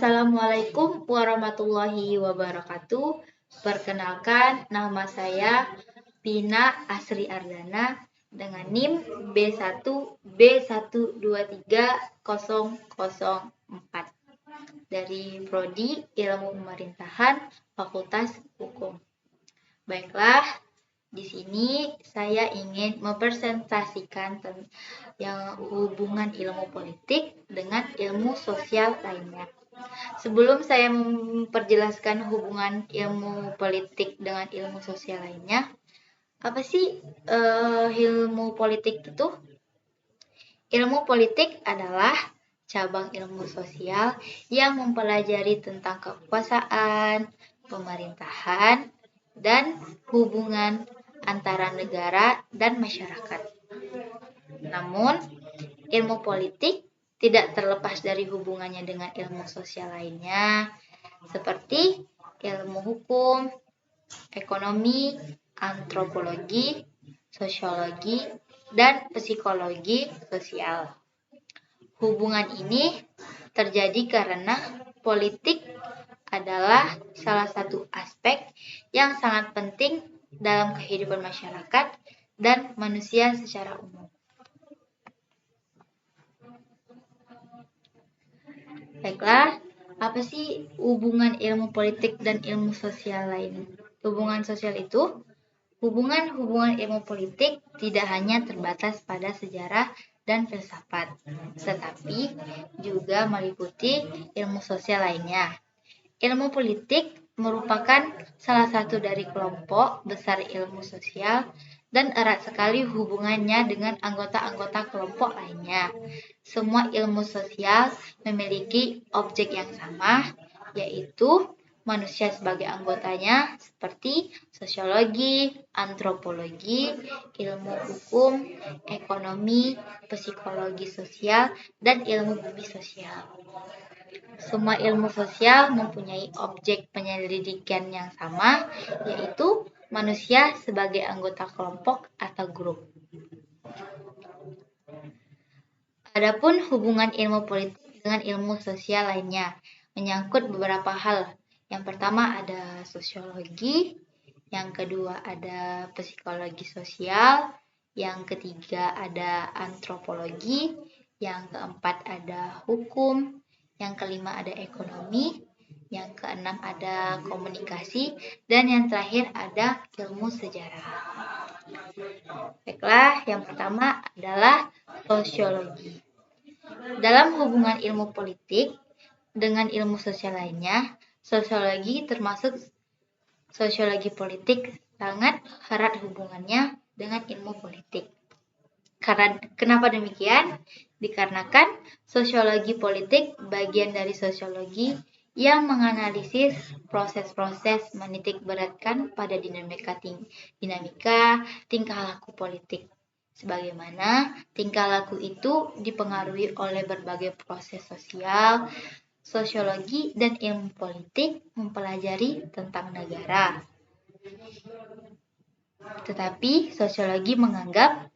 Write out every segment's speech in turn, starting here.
Assalamualaikum warahmatullahi wabarakatuh. Perkenalkan, nama saya Pina Asri Ardana dengan NIM B1B123004 dari Prodi Ilmu Pemerintahan Fakultas Hukum. Baiklah, di sini saya ingin mempresentasikan yang hubungan ilmu politik dengan ilmu sosial lainnya. Sebelum saya memperjelaskan hubungan ilmu politik dengan ilmu sosial lainnya, apa sih ilmu politik itu? Ilmu politik adalah cabang ilmu sosial yang mempelajari tentang kekuasaan, pemerintahan, dan hubungan antara negara dan masyarakat. Namun, ilmu politik tidak terlepas dari hubungannya dengan ilmu sosial lainnya, seperti ilmu hukum, ekonomi, antropologi, sosiologi, dan psikologi sosial. Hubungan ini terjadi karena politik adalah salah satu aspek yang sangat penting dalam kehidupan masyarakat dan manusia secara umum. Baiklah, apa sih hubungan ilmu politik dan ilmu sosial lain? Hubungan sosial itu, hubungan ilmu politik tidak hanya terbatas pada sejarah dan filsafat, tetapi juga meliputi ilmu sosial lainnya. Ilmu politik merupakan salah satu dari kelompok besar ilmu sosial dan erat sekali hubungannya dengan anggota-anggota kelompok lainnya. Semua ilmu sosial memiliki objek yang sama, yaitu manusia sebagai anggotanya, seperti sosiologi, antropologi, ilmu hukum, ekonomi, psikologi sosial, dan ilmu bumi sosial. Semua ilmu sosial mempunyai objek penyelidikan yang sama, yaitu manusia sebagai anggota kelompok atau grup. Adapun hubungan ilmu politik dengan ilmu sosial lainnya menyangkut beberapa hal. Yang pertama ada sosiologi, yang kedua ada psikologi sosial, yang ketiga ada antropologi, yang keempat ada hukum, yang kelima ada ekonomi, yang keenam ada komunikasi, dan yang terakhir ada ilmu sejarah. Baiklah, yang pertama adalah sosiologi. Dalam hubungan ilmu politik dengan ilmu sosial lainnya, sosiologi termasuk sosiologi politik sangat erat hubungannya dengan ilmu politik. Kenapa demikian? Dikarenakan sosiologi politik bagian dari sosiologi yang menganalisis proses-proses menitik beratkan pada dinamika tingkah laku politik. Sebagaimana tingkah laku itu dipengaruhi oleh berbagai proses sosial, sosiologi dan ilmu politik mempelajari tentang negara. Tetapi sosiologi menganggap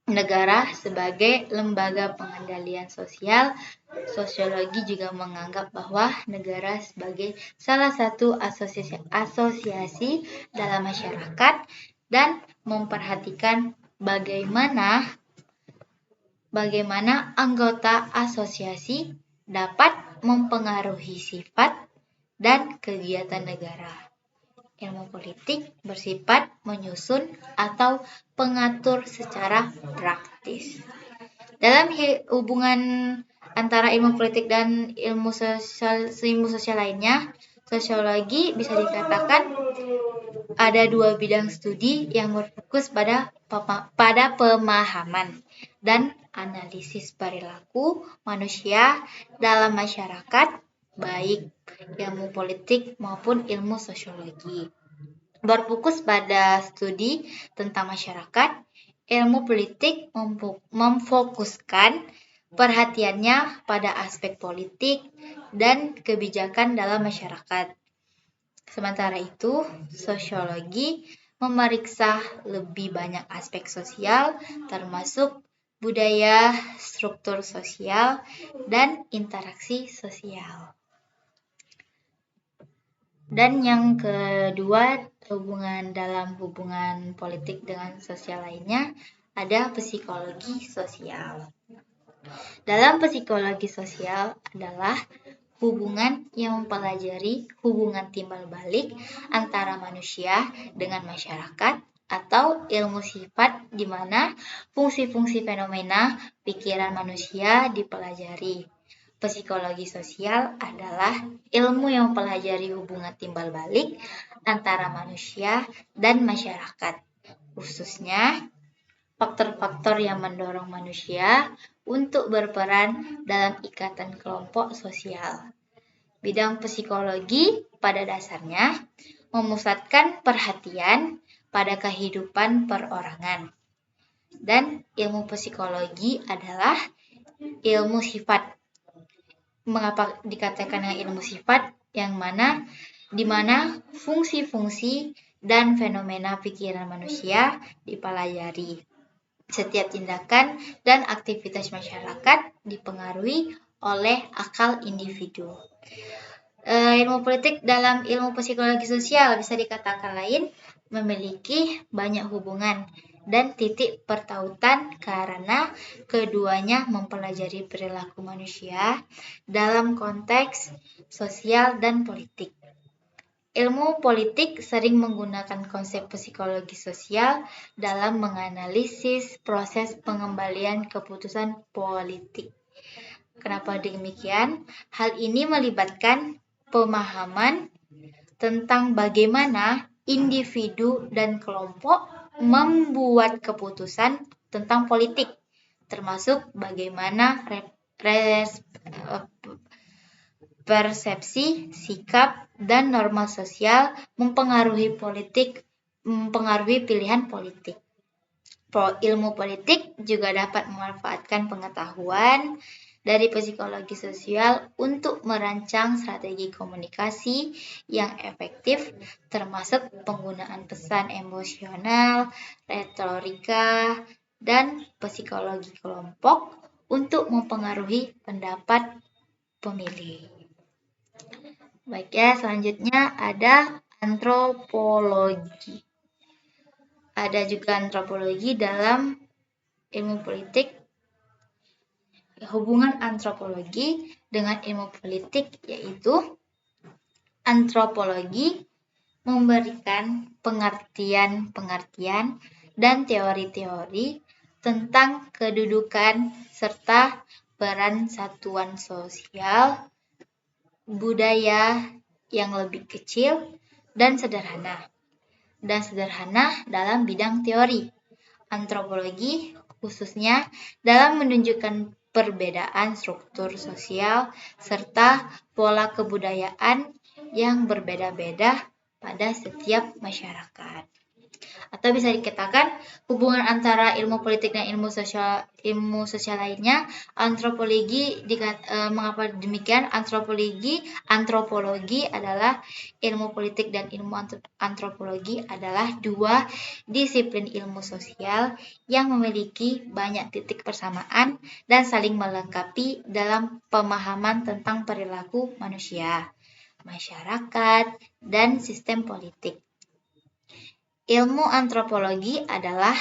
negara sebagai lembaga pengendalian sosial. Sosiologi juga menganggap bahwa negara sebagai salah satu asosiasi dalam masyarakat dan memperhatikan bagaimana anggota asosiasi dapat mempengaruhi sifat dan kegiatan negara. Ilmu politik bersifat menyusun atau pengatur secara praktis. Dalam hubungan antara ilmu politik dan ilmu sosial lainnya, sosiologi bisa dikatakan ada dua bidang studi yang berfokus pada pemahaman dan analisis perilaku manusia dalam masyarakat, baik ilmu politik maupun ilmu sosiologi. Berfokus pada studi tentang masyarakat, ilmu politik memfokuskan perhatiannya pada aspek politik dan kebijakan dalam masyarakat. Sementara itu, sosiologi memeriksa lebih banyak aspek sosial, termasuk budaya, struktur sosial, dan interaksi sosial. Dan yang kedua, dalam hubungan politik dengan sosial lainnya, ada psikologi sosial. Dalam psikologi sosial adalah hubungan yang mempelajari hubungan timbal balik antara manusia dengan masyarakat atau ilmu sifat di mana fungsi-fungsi fenomena pikiran manusia dipelajari. Psikologi sosial adalah ilmu yang mempelajari hubungan timbal balik antara manusia dan masyarakat, khususnya faktor-faktor yang mendorong manusia untuk berperan dalam ikatan kelompok sosial. Bidang psikologi pada dasarnya memusatkan perhatian pada kehidupan perorangan. Dan ilmu psikologi adalah ilmu sifat. Mengapa dikatakan dengan ilmu sifat? Di mana fungsi-fungsi dan fenomena pikiran manusia dipelajari. Setiap tindakan dan aktivitas masyarakat dipengaruhi oleh akal individu. Ilmu politik dalam ilmu psikologi sosial bisa dikatakan lain memiliki banyak hubungan dan titik pertautan karena keduanya mempelajari perilaku manusia dalam konteks sosial dan politik. Ilmu politik sering menggunakan konsep psikologi sosial dalam menganalisis proses pengembalian keputusan politik. Kenapa demikian? Hal ini melibatkan pemahaman tentang bagaimana individu dan kelompok membuat keputusan tentang politik, termasuk bagaimana persepsi, sikap, dan norma sosial mempengaruhi pilihan politik. Ilmu politik juga dapat memanfaatkan pengetahuan dari psikologi sosial untuk merancang strategi komunikasi yang efektif, termasuk penggunaan pesan emosional, retorika, dan psikologi kelompok untuk mempengaruhi pendapat pemilih. Baik ya, selanjutnya ada antropologi. Ada juga antropologi dalam ilmu politik. Hubungan antropologi dengan ilmu politik yaitu antropologi memberikan pengertian-pengertian dan teori-teori tentang kedudukan serta peran satuan sosial, budaya yang lebih kecil dan sederhana dalam bidang teori. Antropologi khususnya dalam menunjukkan perbedaan struktur sosial serta pola kebudayaan yang berbeda-beda pada setiap masyarakat. Atau bisa dikatakan hubungan antara ilmu politik dan ilmu sosial lainnya. Mengapa demikian? Antropologi adalah ilmu politik dan ilmu antropologi adalah dua disiplin ilmu sosial yang memiliki banyak titik persamaan dan saling melengkapi dalam pemahaman tentang perilaku manusia, masyarakat, dan sistem politik. Ilmu antropologi adalah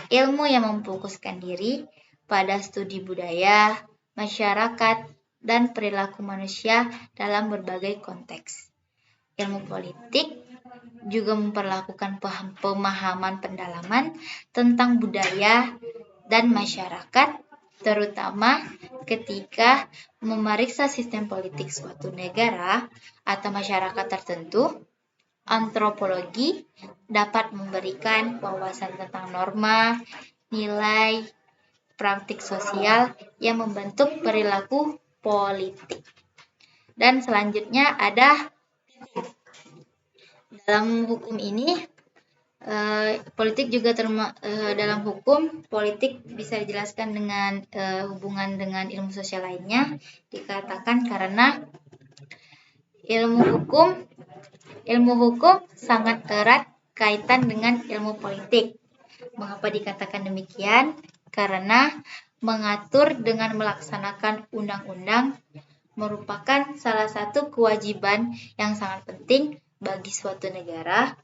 ilmu yang memfokuskan diri pada studi budaya, masyarakat, dan perilaku manusia dalam berbagai konteks. Ilmu politik juga memperlakukan pemahaman pendalaman tentang budaya dan masyarakat, terutama ketika memeriksa sistem politik suatu negara atau masyarakat tertentu. Antropologi dapat memberikan wawasan tentang norma, nilai, praktik sosial yang membentuk perilaku politik. Dan selanjutnya ada dalam hukum ini, politik juga dalam hukum, politik bisa dijelaskan dengan hubungan dengan ilmu sosial lainnya, dikatakan karena ilmu hukum sangat erat kaitan dengan ilmu politik. Mengapa dikatakan demikian? Karena mengatur dengan melaksanakan undang-undang merupakan salah satu kewajiban yang sangat penting bagi suatu negara.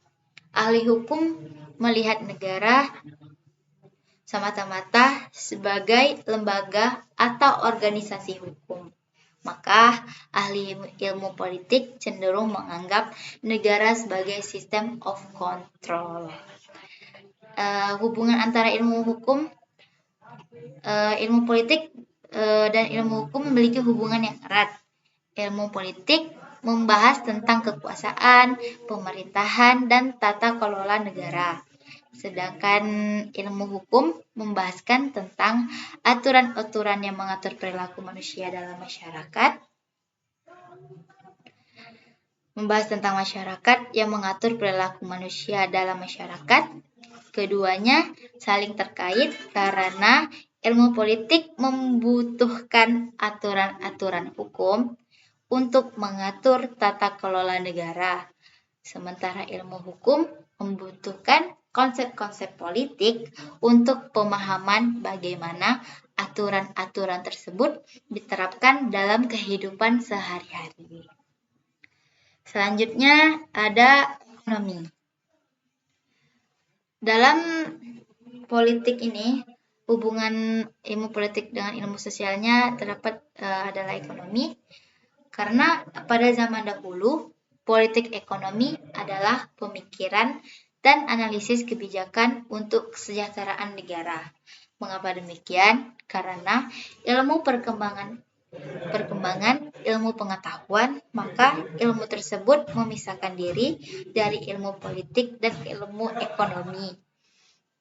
Ahli hukum melihat negara semata-mata sebagai lembaga atau organisasi hukum. Maka ahli ilmu politik cenderung menganggap negara sebagai system of control. Hubungan antara ilmu hukum, ilmu politik dan ilmu hukum memiliki hubungan yang erat. Ilmu politik membahas tentang kekuasaan, pemerintahan, dan tata kelola negara. Sedangkan ilmu hukum membahaskan tentang aturan-aturan yang mengatur perilaku manusia dalam masyarakat. Membahas tentang masyarakat yang mengatur perilaku manusia dalam masyarakat. Keduanya saling terkait karena ilmu politik membutuhkan aturan-aturan hukum untuk mengatur tata kelola negara. Sementara ilmu hukum membutuhkan konsep-konsep politik untuk pemahaman bagaimana aturan-aturan tersebut diterapkan dalam kehidupan sehari-hari. Selanjutnya ada ekonomi. Dalam politik ini, hubungan ilmu politik dengan ilmu sosialnya terdapat adalah ekonomi, karena pada zaman dahulu, politik ekonomi adalah pemikiran dan analisis kebijakan untuk kesejahteraan negara. Mengapa demikian? Karena ilmu perkembangan ilmu pengetahuan, maka ilmu tersebut memisahkan diri dari ilmu politik dan ilmu ekonomi.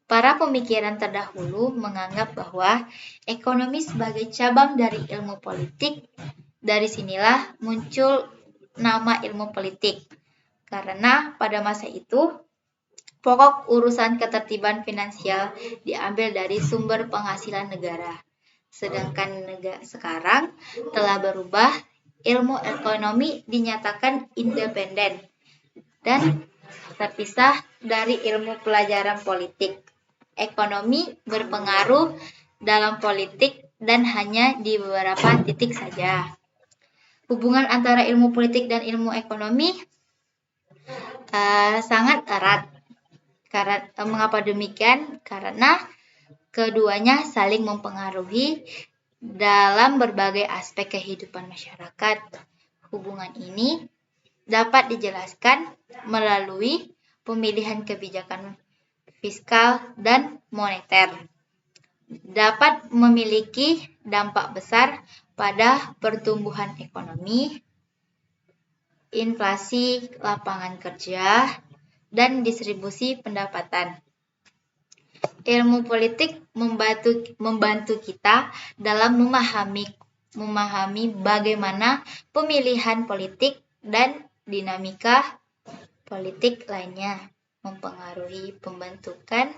Para pemikiran terdahulu menganggap bahwa ekonomi sebagai cabang dari ilmu politik. Dari sinilah muncul nama ilmu politik. Karena pada masa itu, pokok urusan ketertiban finansial diambil dari sumber penghasilan negara. Sedangkan sekarang telah berubah, ilmu ekonomi dinyatakan independen dan terpisah dari ilmu pelajaran politik. Ekonomi berpengaruh dalam politik dan hanya di beberapa titik saja. Hubungan antara ilmu politik dan ilmu ekonomi sangat erat. Mengapa demikian? Karena keduanya saling mempengaruhi dalam berbagai aspek kehidupan masyarakat. Hubungan ini dapat dijelaskan melalui pemilihan kebijakan fiskal dan moneter. Dapat memiliki dampak besar pada pertumbuhan ekonomi, inflasi, lapangan kerja, dan distribusi pendapatan. Ilmu politik membantu kita dalam memahami bagaimana pemilihan politik dan dinamika politik lainnya mempengaruhi pembentukan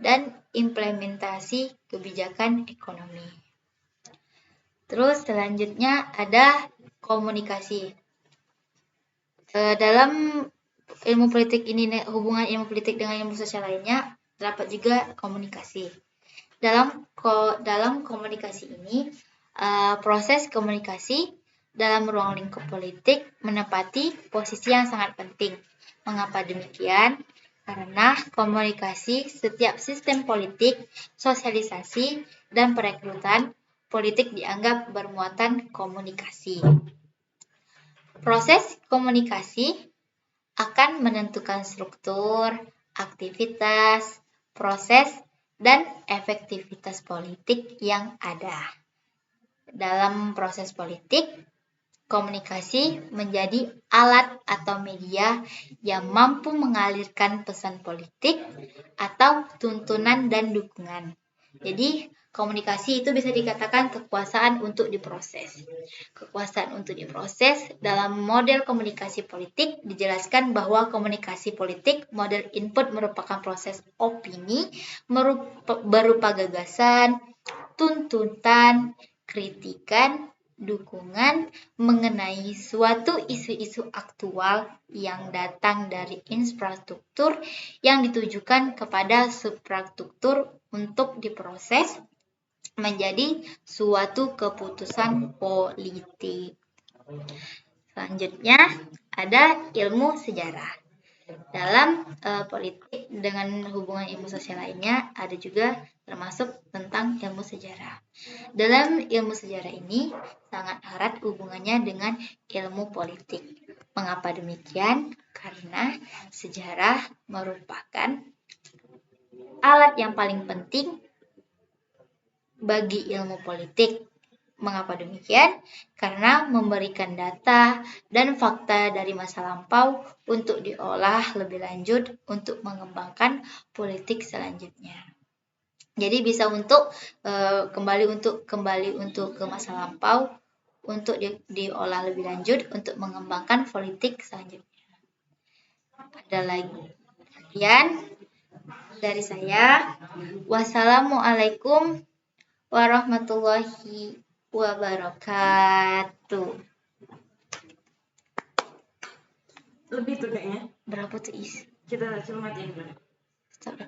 dan implementasi kebijakan ekonomi. Terus selanjutnya ada komunikasi. Dalam ilmu politik ini, hubungan ilmu politik dengan ilmu sosial lainnya, terdapat juga komunikasi. Dalam komunikasi ini, proses komunikasi dalam ruang lingkup politik menempati posisi yang sangat penting. Mengapa demikian? Karena komunikasi setiap sistem politik, sosialisasi, dan perekrutan politik dianggap bermuatan komunikasi. Proses komunikasi akan menentukan struktur, aktivitas, proses, dan efektivitas politik yang ada. Dalam proses politik, komunikasi menjadi alat atau media yang mampu mengalirkan pesan politik atau tuntunan dan dukungan. Jadi, komunikasi itu bisa dikatakan kekuasaan untuk diproses. Kekuasaan untuk diproses dalam model komunikasi politik dijelaskan bahwa komunikasi politik model input merupakan proses opini berupa gagasan, tuntutan, kritikan, dukungan mengenai suatu isu-isu aktual yang datang dari infrastruktur yang ditujukan kepada substruktur untuk diproses menjadi suatu keputusan politik. Selanjutnya ada ilmu sejarah. Dalam politik dengan hubungan ilmu sosial lainnya ada juga termasuk tentang ilmu sejarah. Dalam ilmu sejarah ini sangat erat hubungannya dengan ilmu politik. Mengapa demikian? Karena sejarah merupakan alat yang paling penting bagi ilmu politik. Mengapa demikian? Karena memberikan data dan fakta dari masa lampau untuk diolah lebih lanjut untuk mengembangkan politik selanjutnya. Jadi bisa untuk kembali untuk ke masa lampau untuk diolah lebih lanjut untuk mengembangkan politik selanjutnya. Ada lagi. Sekian dari saya. Wassalamualaikum warahmatullahi wabarakatuh. Lebih tuh kayaknya. Berapa tuh Is? Kita coba matiin dulu. Sampai